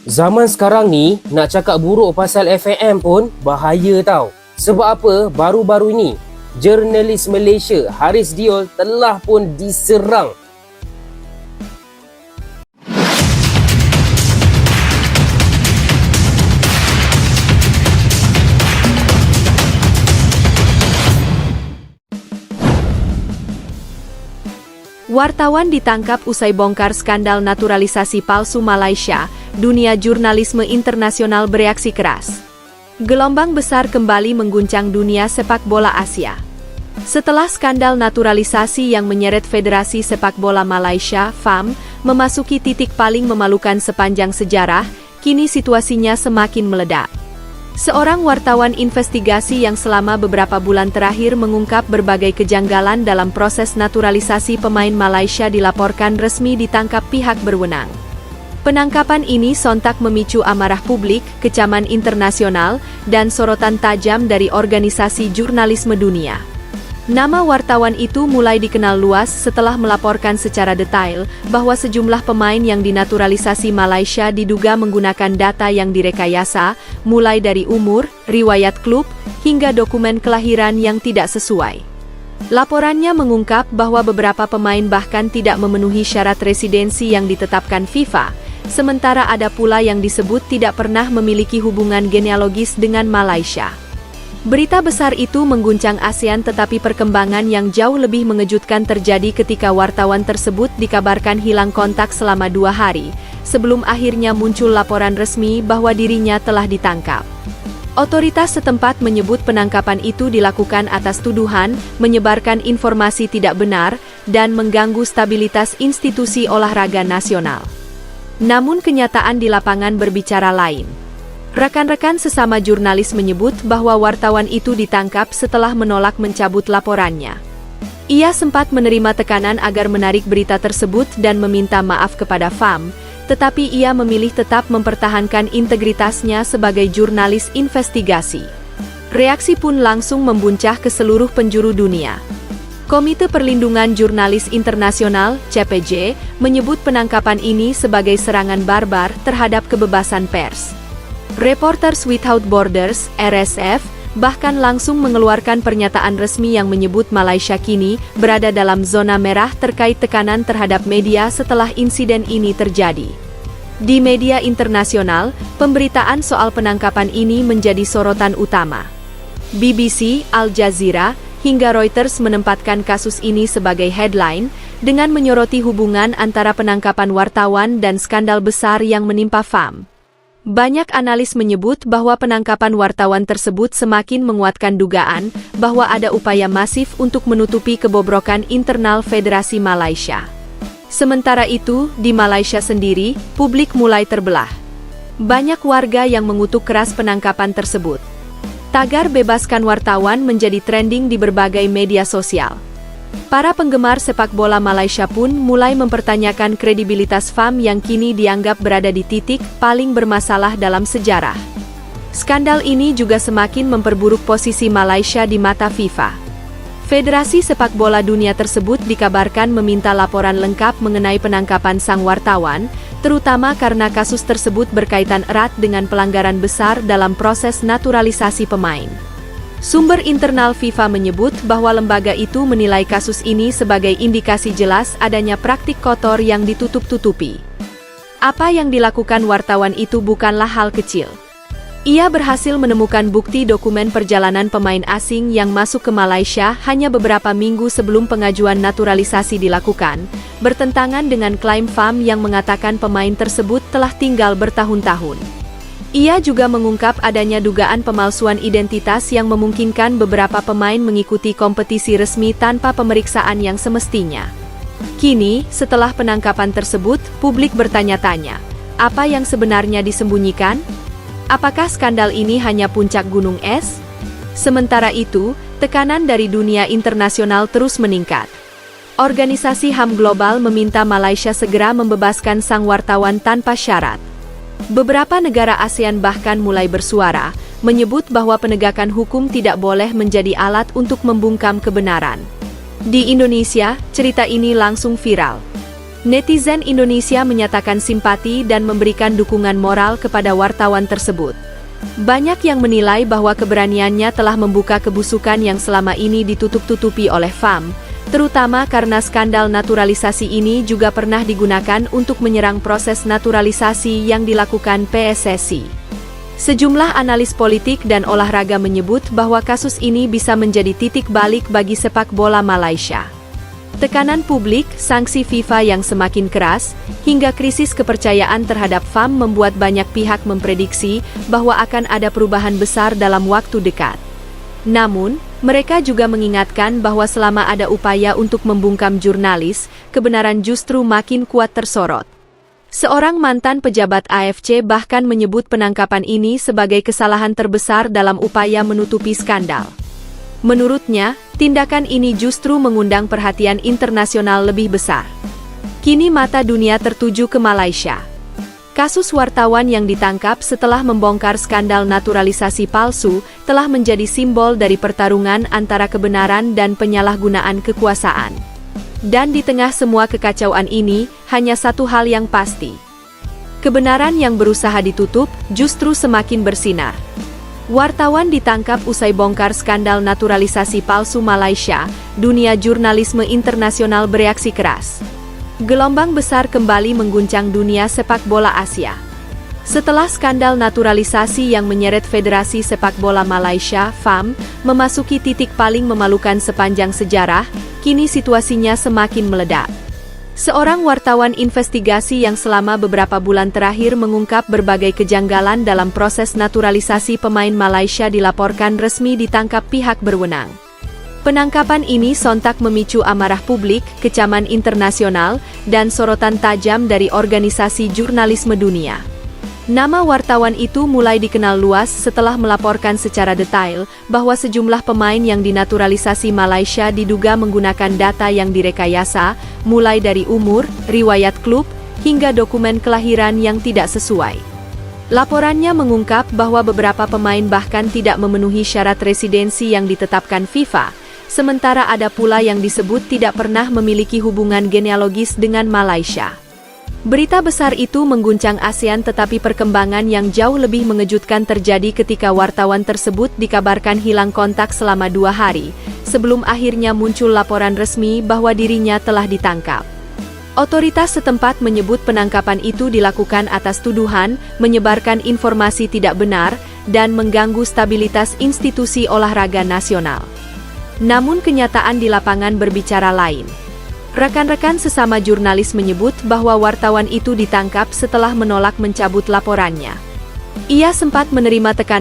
Zaman sekarang ni, nak cakap buruk pasal FAM pun bahaya tau. Sebab apa? Baru-baru ini, jurnalis Malaysia Haris Diol telah pun diserang. Wartawan ditangkap usai bongkar skandal naturalisasi palsu Malaysia. Dunia jurnalisme internasional bereaksi keras. Gelombang besar kembali mengguncang dunia sepak bola Asia. Setelah skandal naturalisasi yang menyeret Federasi Sepak Bola Malaysia (FAM) memasuki titik paling memalukan sepanjang sejarah, kini situasinya semakin meledak. Seorang wartawan investigasi yang selama beberapa bulan terakhir mengungkap berbagai kejanggalan dalam proses naturalisasi pemain Malaysia dilaporkan resmi ditangkap pihak berwenang. Penangkapan ini sontak memicu amarah publik, kecaman internasional, dan sorotan tajam dari organisasi jurnalisme dunia. Nama wartawan itu mulai dikenal luas setelah melaporkan secara detail bahwa sejumlah pemain yang dinaturalisasi Malaysia diduga menggunakan data yang direkayasa, mulai dari umur, riwayat klub, hingga dokumen kelahiran yang tidak sesuai. Laporannya mengungkap bahwa beberapa pemain bahkan tidak memenuhi syarat residensi yang ditetapkan FIFA, sementara ada pula yang disebut tidak pernah memiliki hubungan genealogis dengan Malaysia. Berita besar itu mengguncang ASEAN, tetapi perkembangan yang jauh lebih mengejutkan terjadi ketika wartawan tersebut dikabarkan hilang kontak selama 2 hari, sebelum akhirnya muncul laporan resmi bahwa dirinya telah ditangkap. Otoritas setempat menyebut penangkapan itu dilakukan atas tuduhan menyebarkan informasi tidak benar dan mengganggu stabilitas institusi olahraga nasional. Namun kenyataan di lapangan berbicara lain. Rekan-rekan sesama jurnalis menyebut bahwa wartawan itu ditangkap setelah menolak mencabut laporannya. Ia sempat menerima tekanan agar menarik berita tersebut dan meminta maaf kepada FAM, tetapi ia memilih tetap mempertahankan integritasnya sebagai jurnalis investigasi. Reaksi pun langsung membuncah ke seluruh penjuru dunia. Komite Perlindungan Jurnalis Internasional (CPJ) menyebut penangkapan ini sebagai serangan barbar terhadap kebebasan pers. Reporters Without Borders (RSF) bahkan langsung mengeluarkan pernyataan resmi yang menyebut Malaysia kini berada dalam zona merah terkait tekanan terhadap media setelah insiden ini terjadi. Di media internasional, pemberitaan soal penangkapan ini menjadi sorotan utama. BBC, Al Jazeera, hingga Reuters menempatkan kasus ini sebagai headline, dengan menyoroti hubungan antara penangkapan wartawan dan skandal besar yang menimpa FAM. Banyak analis menyebut bahwa penangkapan wartawan tersebut semakin menguatkan dugaan bahwa ada upaya masif untuk menutupi kebobrokan internal Federasi Malaysia. Sementara itu, di Malaysia sendiri, publik mulai terbelah. Banyak warga yang mengutuk keras penangkapan tersebut. Tagar bebaskan wartawan menjadi trending di berbagai media sosial. Para penggemar sepak bola Malaysia pun mulai mempertanyakan kredibilitas FAM yang kini dianggap berada di titik paling bermasalah dalam sejarah. Skandal ini juga semakin memperburuk posisi Malaysia di mata FIFA. Federasi Sepak Bola Dunia tersebut dikabarkan meminta laporan lengkap mengenai penangkapan sang wartawan, terutama karena kasus tersebut berkaitan erat dengan pelanggaran besar dalam proses naturalisasi pemain. Sumber internal FIFA menyebut bahwa lembaga itu menilai kasus ini sebagai indikasi jelas adanya praktik kotor yang ditutup-tutupi. Apa yang dilakukan wartawan itu bukanlah hal kecil. Ia berhasil menemukan bukti dokumen perjalanan pemain asing yang masuk ke Malaysia hanya beberapa minggu sebelum pengajuan naturalisasi dilakukan, bertentangan dengan klaim FAM yang mengatakan pemain tersebut telah tinggal bertahun-tahun. Ia juga mengungkap adanya dugaan pemalsuan identitas yang memungkinkan beberapa pemain mengikuti kompetisi resmi tanpa pemeriksaan yang semestinya. Kini, setelah penangkapan tersebut, publik bertanya-tanya, apa yang sebenarnya disembunyikan? Apakah skandal ini hanya puncak gunung es? Sementara itu, tekanan dari dunia internasional terus meningkat. Organisasi HAM Global meminta Malaysia segera membebaskan sang wartawan tanpa syarat. Beberapa negara ASEAN bahkan mulai bersuara, menyebut bahwa penegakan hukum tidak boleh menjadi alat untuk membungkam kebenaran. Di Indonesia, cerita ini langsung viral. Netizen Indonesia menyatakan simpati dan memberikan dukungan moral kepada wartawan tersebut. Banyak yang menilai bahwa keberaniannya telah membuka kebusukan yang selama ini ditutup-tutupi oleh FAM, terutama karena skandal naturalisasi ini juga pernah digunakan untuk menyerang proses naturalisasi yang dilakukan PSSI. Sejumlah analis politik dan olahraga menyebut bahwa kasus ini bisa menjadi titik balik bagi sepak bola Malaysia. Tekanan publik, sanksi FIFA yang semakin keras, hingga krisis kepercayaan terhadap FAM membuat banyak pihak memprediksi bahwa akan ada perubahan besar dalam waktu dekat. Namun, mereka juga mengingatkan bahwa selama ada upaya untuk membungkam jurnalis, kebenaran justru makin kuat tersorot. Seorang mantan pejabat AFC bahkan menyebut penangkapan ini sebagai kesalahan terbesar dalam upaya menutupi skandal. Menurutnya, tindakan ini justru mengundang perhatian internasional lebih besar. Kini mata dunia tertuju ke Malaysia. Kasus wartawan yang ditangkap setelah membongkar skandal naturalisasi palsu telah menjadi simbol dari pertarungan antara kebenaran dan penyalahgunaan kekuasaan. Dan di tengah semua kekacauan ini, hanya satu hal yang pasti. Kebenaran yang berusaha ditutup justru semakin bersinar. Wartawan ditangkap usai bongkar skandal naturalisasi palsu Malaysia, dunia jurnalisme internasional bereaksi keras. Gelombang besar kembali mengguncang dunia sepak bola Asia. Setelah skandal naturalisasi yang menyeret Federasi Sepak Bola Malaysia, FAM, memasuki titik paling memalukan sepanjang sejarah, kini situasinya semakin meledak. Seorang wartawan investigasi yang selama beberapa bulan terakhir mengungkap berbagai kejanggalan dalam proses naturalisasi pemain Malaysia dilaporkan resmi ditangkap pihak berwenang. Penangkapan ini sontak memicu amarah publik, kecaman internasional, dan sorotan tajam dari organisasi jurnalisme dunia. Nama wartawan itu mulai dikenal luas setelah melaporkan secara detail bahwa sejumlah pemain yang dinaturalisasi Malaysia diduga menggunakan data yang direkayasa, mulai dari umur, riwayat klub, hingga dokumen kelahiran yang tidak sesuai. Laporannya mengungkap bahwa beberapa pemain bahkan tidak memenuhi syarat residensi yang ditetapkan FIFA, sementara ada pula yang disebut tidak pernah memiliki hubungan genealogis dengan Malaysia. Berita besar itu mengguncang ASEAN, tetapi perkembangan yang jauh lebih mengejutkan terjadi ketika wartawan tersebut dikabarkan hilang kontak selama 2 hari, sebelum akhirnya muncul laporan resmi bahwa dirinya telah ditangkap. Otoritas setempat menyebut penangkapan itu dilakukan atas tuduhan menyebarkan informasi tidak benar dan mengganggu stabilitas institusi olahraga nasional. Namun kenyataan di lapangan berbicara lain. Rekan-rekan sesama jurnalis menyebut bahwa wartawan itu ditangkap setelah menolak mencabut laporannya. Ia sempat menerima tekanan